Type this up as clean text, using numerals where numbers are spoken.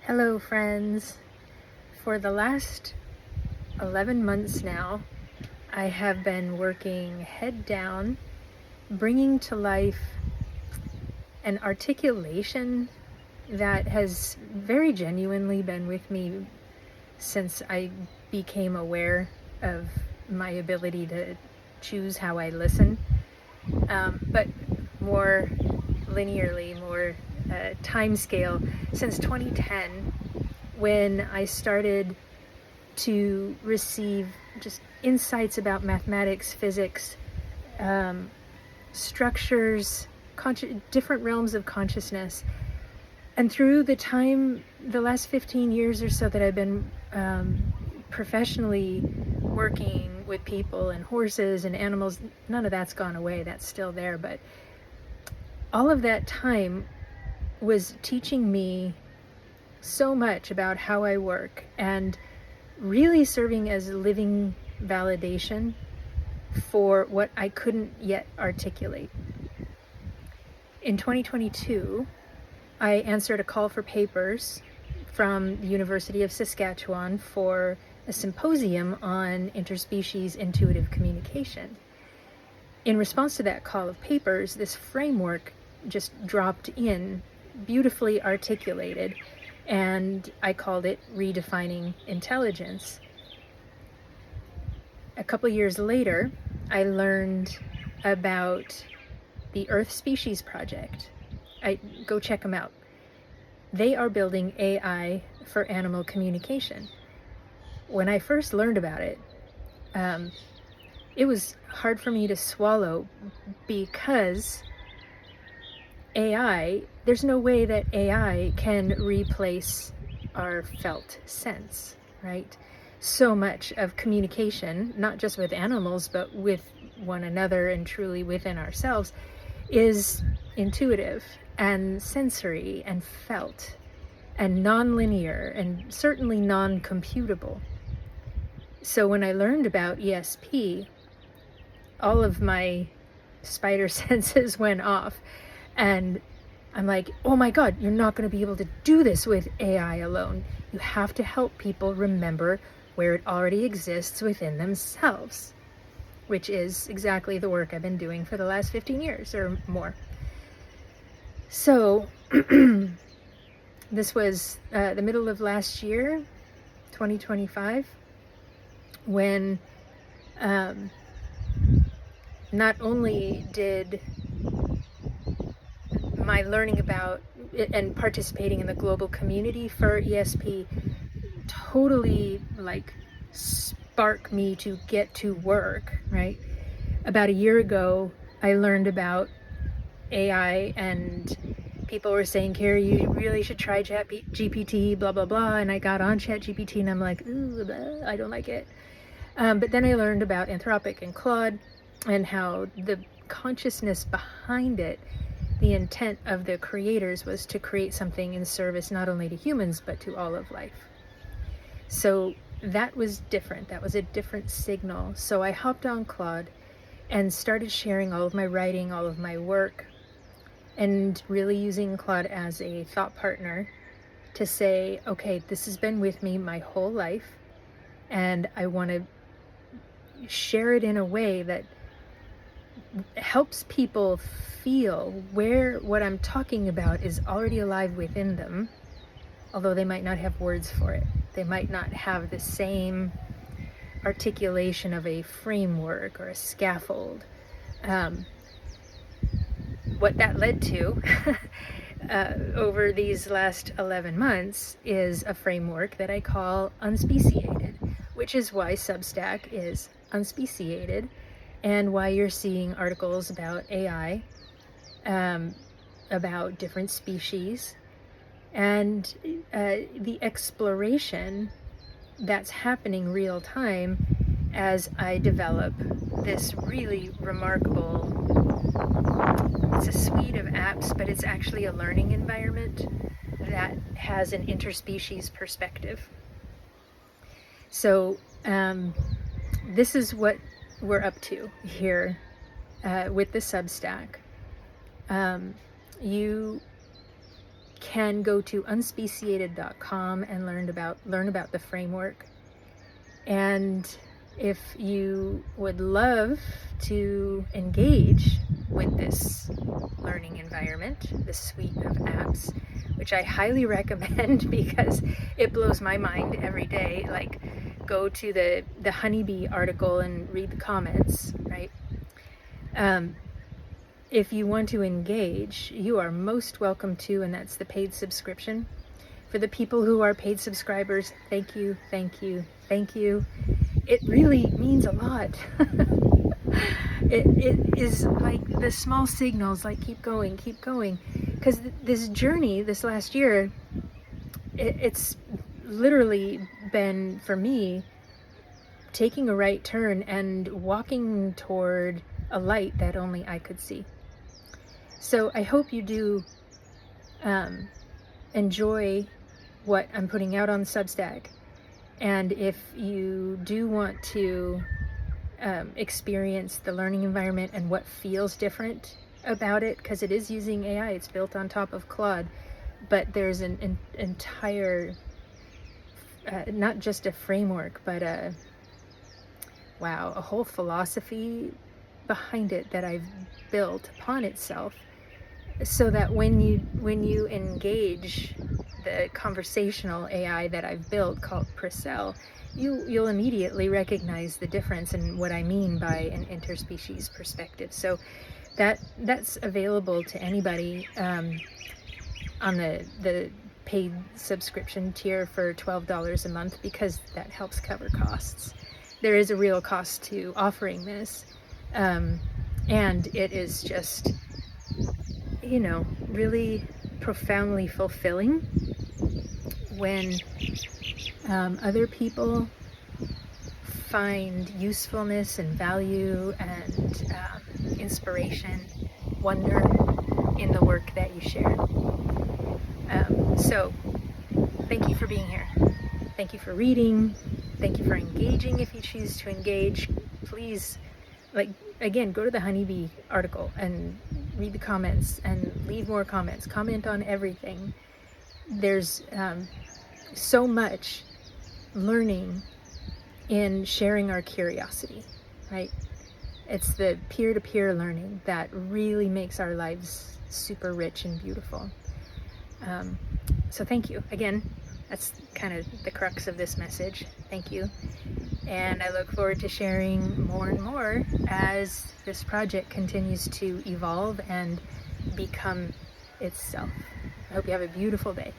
Hello, friends. For the last 11 months now, I have been working head down, bringing to life an articulation that has very genuinely been with me since I became aware of my ability to choose how I listen, but more linearly, more time scale, since 2010, when I started to receive just insights about mathematics, physics, structures, different realms of consciousness. And through the last 15 years or so that I've been professionally working with people and horses and animals, none of that's gone away, that's still there, but all of that time was teaching me so much about how I work and really serving as living validation for what I couldn't yet articulate. In 2022, I answered a call for papers from the University of Saskatchewan for a symposium on interspecies intuitive communication. In response to that call of papers, this framework just dropped in, beautifully articulated, and I called it Redefining Intelligence. A couple years later, I learned about the Earth Species Project. Go check them out. They are building AI for animal communication. When I first learned about it, it was hard for me to swallow because there's no way that AI can replace our felt sense, right? So much of communication, not just with animals, but with one another and truly within ourselves, is intuitive and sensory and felt and non-linear and certainly non-computable. So when I learned about ESP, all of my spider senses went off. And I'm like, oh my God, you're not going to be able to do this with AI alone. You have to help people remember where it already exists within themselves, which is exactly the work I've been doing for the last 15 years or more. So this was the middle of last year, 2025, when not only did my learning about and participating in the global community for ESP totally spark me to get to work, right? About a year ago, I learned about AI and people were saying, Carrie, you really should try ChatGPT, blah, blah, blah. And I got on ChatGPT and I'm like, ooh, blah, I don't like it. But then I learned about Anthropic and Claude and how the consciousness behind it, the intent of the creators was to create something in service not only to humans, but to all of life. So that was different. That was a different signal. So I hopped on Claude and started sharing all of my writing, all of my work, and really using Claude as a thought partner to say, okay, this has been with me my whole life, and I want to share it in a way that helps people feel where what I'm talking about is already alive within them, although they might not have words for it. They might not have the same articulation of a framework or a scaffold. What that led to over these last 11 months is a framework that I call unspeciated, which is why Substack is unspeciated and why you're seeing articles about AI, about different species, and the exploration that's happening real time as I develop this really remarkable, it's a suite of apps, but it's actually a learning environment that has an interspecies perspective. So this is what we're up to here with the Substack. You can go to unspeciated.com and learn about the framework. And if you would love to engage with this learning environment, this suite of apps, which I highly recommend because it blows my mind every day, like go to the honeybee article and read the comments, right? If you want to engage, you are most welcome to, and that's the paid subscription. For the people who are paid subscribers, thank you, thank you, thank you. It really means a lot. It is like the small signals, like keep going, because this journey this last year, it's literally been, for me, taking a right turn and walking toward a light that only I could see. So I hope you do enjoy what I'm putting out on Substack. And if you do want to experience the learning environment and what feels different about it, because it is using AI, it's built on top of Claude, but there's an entire, not just a framework, but a whole philosophy behind it that I've built upon itself, so that when you engage the conversational AI that I've built called Purcell, you'll immediately recognize the difference and what I mean by an interspecies perspective. So that's available to anybody on the paid subscription tier for $12 a month, because that helps cover costs. There is a real cost to offering this, and it is just, really profoundly fulfilling when other people find usefulness and value and inspiration, wonder in the work that you share. So thank you for being here. Thank you for reading. Thank you for engaging if you choose to engage. Please, again, go to the honeybee article and read the comments and leave more comments. Comment on everything. There's so much learning in sharing our curiosity, right? It's the peer-to-peer learning that really makes our lives super rich and beautiful. So thank you. Again, that's kind of the crux of this message. Thank you. And I look forward to sharing more and more as this project continues to evolve and become itself. I hope you have a beautiful day.